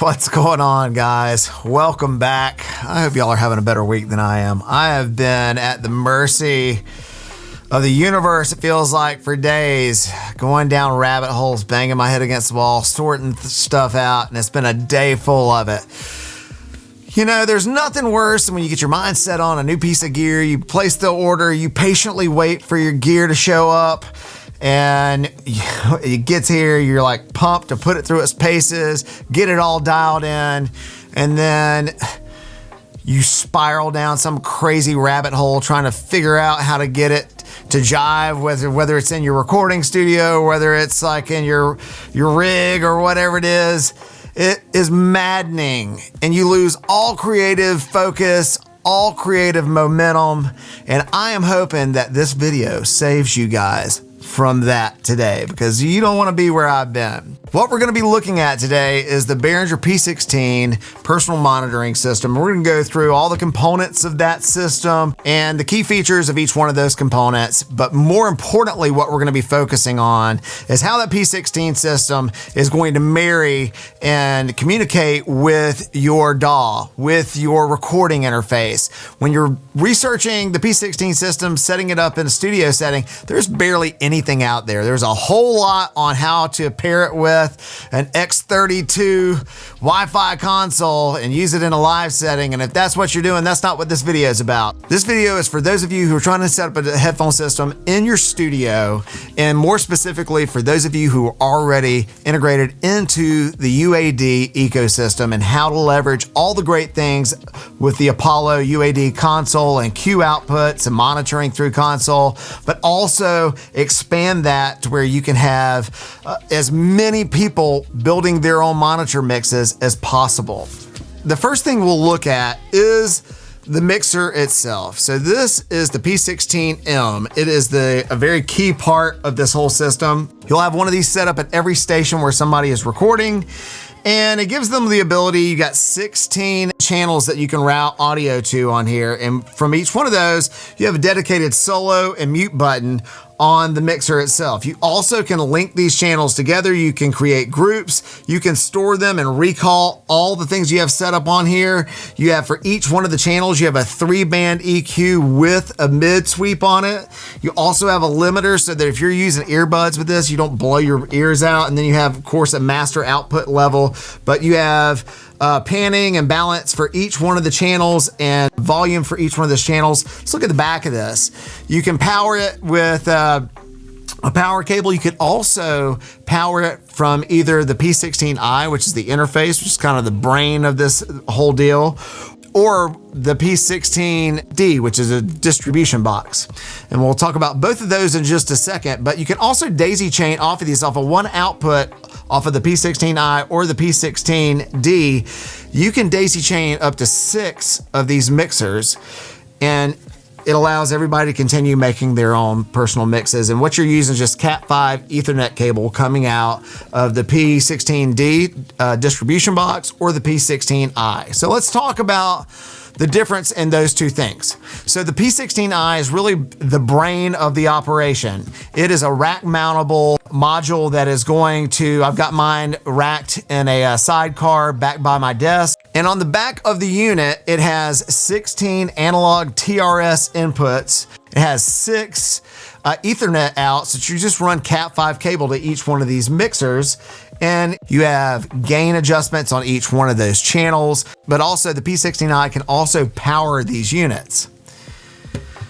What's going on, guys? Welcome back. I hope y'all are having a better week than I am. I have been at the mercy of the universe, it feels like, for days, going down rabbit holes, banging my head against the wall, sorting stuff out, and it's been a day full of it. You know, there's nothing worse than when you get your mind set on a new piece of gear, you place the order, you patiently wait for your gear to show up, and it gets here, you're like pumped to put it through its paces, get it all dialed in, and then you spiral down some crazy rabbit hole trying to figure out how to get it to jive, whether it's in your recording studio, whether it's like in your rig or whatever it is. It is maddening, and you lose all creative focus, all creative momentum, and I am hoping that this video saves you guys from that today, because you don't want to be where I've been. What we're going to be looking at today is the Behringer P16 personal monitoring system. We're going to go through all the components of that system and the key features of each one of those components. But more importantly, what we're going to be focusing on is how that P16 system is going to marry and communicate with your DAW, with your recording interface. When you're researching the P16 system, setting it up in a studio setting, there's barely anything out there. There's a whole lot on how to pair it with an X32 Wi-Fi console and use it in a live setting. And if that's what you're doing, that's not what this video is about. This video is for those of you who are trying to set up a headphone system in your studio, and more specifically for those of you who are already integrated into the UAD ecosystem and how to leverage all the great things with the Apollo UAD console and cue outputs and monitoring through console, but also expand that to where you can have as many people building their own monitor mixes as possible. The first thing we'll look at is the mixer itself. So this is the P16M. It is a very key part of this whole system. You'll have one of these set up at every station where somebody is recording, and it gives them the ability, you got 16 channels that you can route audio to on here. And from each one of those, you have a dedicated solo and mute button on the mixer itself. You also can link these channels together. You can create groups. You can store them and recall all the things you have set up on here. You have, for each one of the channels, you have a 3-band EQ with a mid sweep on it. You also have a limiter so that if you're using earbuds with this, you don't blow your ears out. And then you have, of course, a master output level, but you have panning and balance for each one of the channels and volume for each one of those channels. Let's look at the back of this. You can power it with a power cable. You could also power it from either the P16I, which is the interface, which is kind of the brain of this whole deal, or the P16D, which is a distribution box. And we'll talk about both of those in just a second, but you can also daisy chain off of these, off of one output, off of the P16I or the P16D. You can daisy chain up to 6 of these mixers, and it allows everybody to continue making their own personal mixes. And what you're using is just Cat5 Ethernet cable coming out of the P16D distribution box or the P16I. So let's talk about the difference in those two things. So the P16I is really the brain of the operation. It is a rack mountable module that is going to, I've got mine racked in a sidecar back by my desk. And on the back of the unit, it has 16 analog TRS inputs. It has 6 Ethernet outs that you just run Cat5 cable to each one of these mixers. And you have gain adjustments on each one of those channels, but also the P16i can also power these units.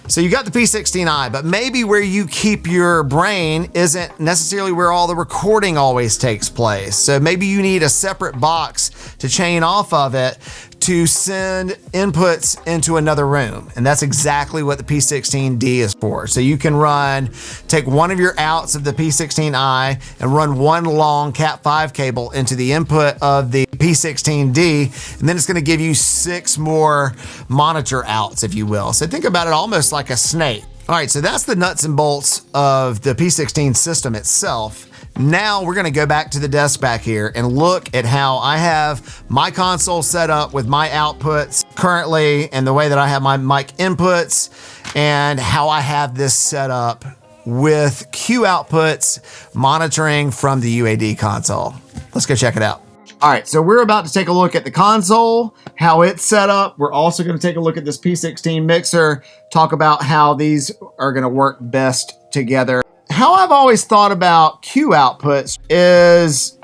So you got the P16i, but maybe where you keep your brain isn't necessarily where all the recording always takes place. So maybe you need a separate box to chain off of it to send inputs into another room. And that's exactly what the P16D is for. So you can take one of your outs of the P16i and run one long Cat5 cable into the input of the P16D, and then it's gonna give you 6 more monitor outs, if you will. So think about it almost like a snake. All right, so that's the nuts and bolts of the P16 system itself. Now we're gonna go back to the desk back here and look at how I have my console set up with my outputs currently and the way that I have my mic inputs and how I have this set up with cue outputs monitoring from the UAD console. Let's go check it out. All right, so we're about to take a look at the console, how it's set up. We're also going to take a look at this P16 mixer, talk about how these are going to work best together. How I've always thought about Q outputs is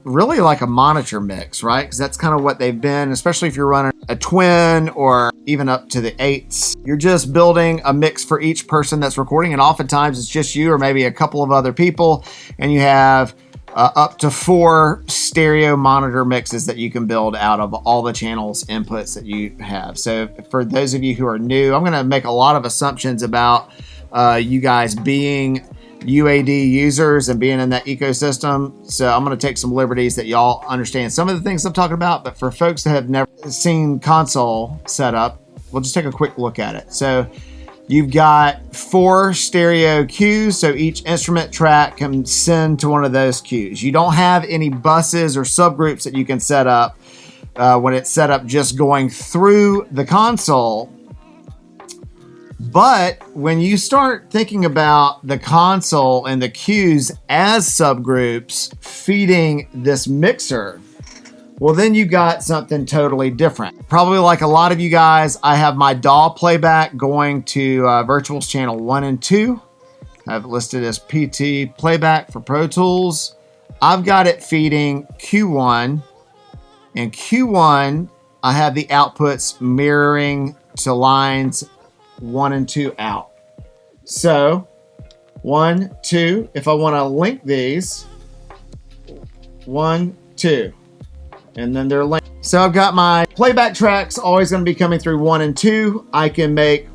really like a monitor mix, right? Because that's kind of what they've been, especially if you're running a twin or even up to the 8s. You're just building a mix for each person that's recording, and oftentimes it's just you or maybe a couple of other people, and you have up to 4 stereo monitor mixes that you can build out of all the channels inputs that you have. So for those of you who are new, I'm going to make a lot of assumptions about you guys being UAD users and being in that ecosystem. So I'm going to take some liberties that y'all understand some of the things I'm talking about, but for folks that have never seen console setup, we'll just take a quick look at it. So you've got 4 stereo cues, so each instrument track can send to one of those cues. You don't have any buses or subgroups that you can set up when it's set up just going through the console. But when you start thinking about the console and the cues as subgroups feeding this mixer, well, then you got something totally different. Probably like a lot of you guys, I have my DAW playback going to Virtuals channel 1 and 2. I have it listed as PT playback for Pro Tools. I've got it feeding Q1, and Q1, I have the outputs mirroring to lines 1 and 2 out. So 1, 2, if I want to link these, 1, 2. And then they're linked. So I've got my playback tracks always going to be coming through 1 and 2. I can make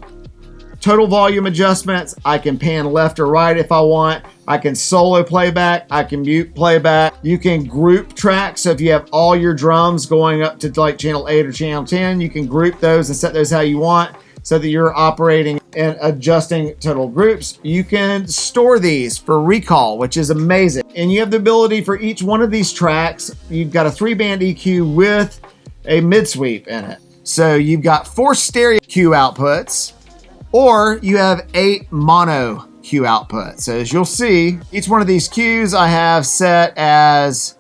total volume adjustments. I can pan left or right if I want. I can solo playback. I can mute playback. You can group tracks. So if you have all your drums going up to like channel 8 or channel 10, you can group those and set those how you want so that you're operating and adjusting total groups. You can store these for recall, which is amazing. And you have the ability for each one of these tracks, you've got a 3-band EQ with a mid sweep in it. So you've got 4 stereo Q outputs, or you have 8 mono Q outputs. So as you'll see, each one of these Qs I have set as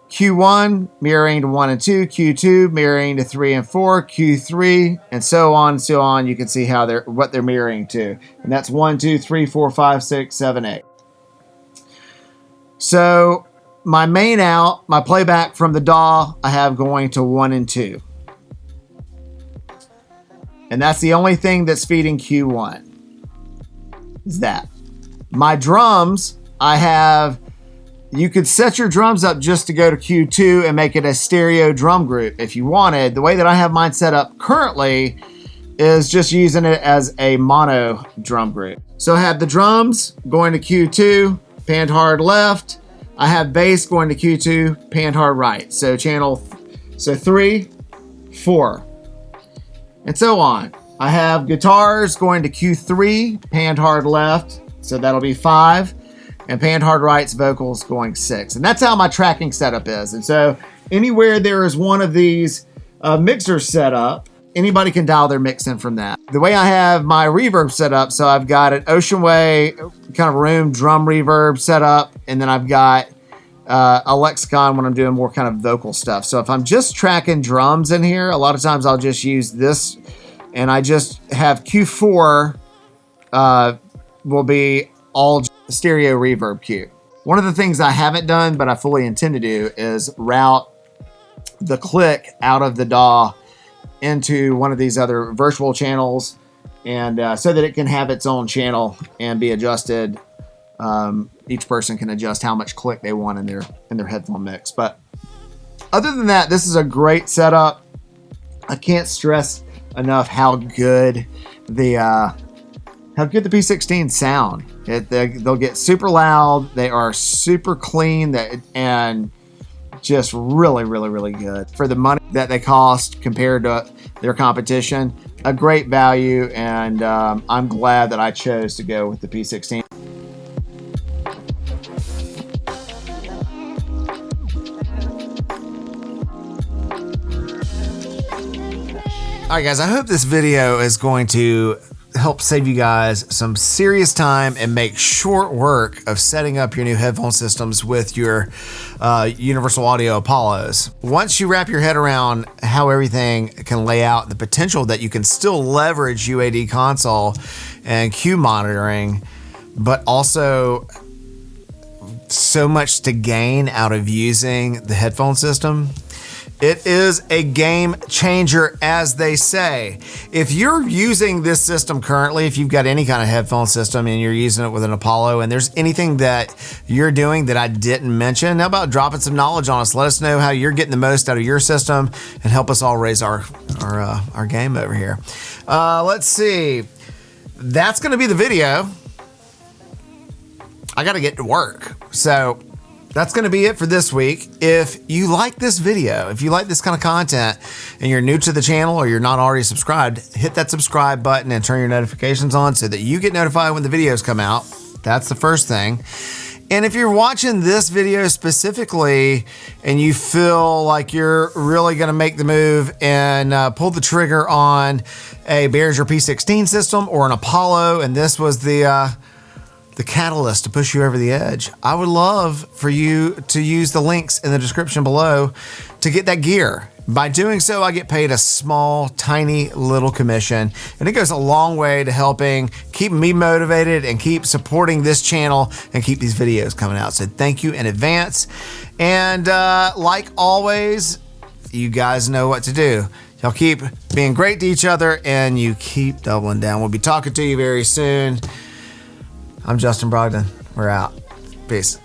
Q1 mirroring to 1 and 2, Q2 mirroring to 3 and 4, Q3, and so on and so on. You can see how what they're mirroring to. And that's 1, 2, 3, 4, 5, 6, 7, 8. So my main out, my playback from the DAW, I have going to 1 and 2. And that's the only thing that's feeding Q1. Is that. My drums, I have. You could set your drums up just to go to Q2 and make it a stereo drum group if you wanted. The way that I have mine set up currently is just using it as a mono drum group. So I have the drums going to Q2, panned hard left. I have bass going to Q2, panned hard right. So 3, 4, and so on. I have guitars going to Q3, panned hard left. So that'll be 5. And panned hard right's vocals going 6. And that's how my tracking setup is. And so anywhere there is one of these mixers set up, anybody can dial their mix in from that. The way I have my reverb set up, so I've got an Ocean Way kind of room drum reverb set up, and then I've got a lexicon when I'm doing more kind of vocal stuff. So if I'm just tracking drums in here, a lot of times I'll just use this, and I just have Q4 will be all stereo reverb cue. One of the things I haven't done, but I fully intend to do, is route the click out of the DAW into one of these other virtual channels, and so that it can have its own channel and be adjusted. Each person can adjust how much click they want in their headphone mix. But other than that, this is a great setup. I can't stress enough how good the P16 sound. They'll get super loud. They are super clean and just really, really, really good. For the money that they cost compared to their competition, a great value, and I'm glad that I chose to go with the P16. All right, guys, I hope this video is going to help save you guys some serious time and make short work of setting up your new headphone systems with your Universal Audio Apollos. Once you wrap your head around how everything can lay out, the potential that you can still leverage UAD console and Q monitoring, but also so much to gain out of using the headphone system. It is a game changer, as they say. If you're using this system currently, if you've got any kind of headphone system and you're using it with an Apollo, and there's anything that you're doing that I didn't mention, how about dropping some knowledge on us? Let us know how you're getting the most out of your system and help us all raise our game over here. Let's see. That's going to be the video. I got to get to work. So that's going to be it for this week. If you like this video, if you like this kind of content and you're new to the channel or you're not already subscribed, hit that subscribe button and turn your notifications on so that you get notified when the videos come out. That's the first thing. And if you're watching this video specifically and you feel like you're really going to make the move and pull the trigger on a Behringer P16 system or an Apollo, and this was the catalyst to push you over the edge, I would love for you to use the links in the description below to get that gear. By doing so, I get paid a small, tiny little commission, and it goes a long way to helping keep me motivated and keep supporting this channel and keep these videos coming out. So thank you in advance. And like always, you guys know what to do. Y'all keep being great to each other and you keep doubling down. We'll be talking to you very soon. I'm Justin Brogdon. We're out. Peace.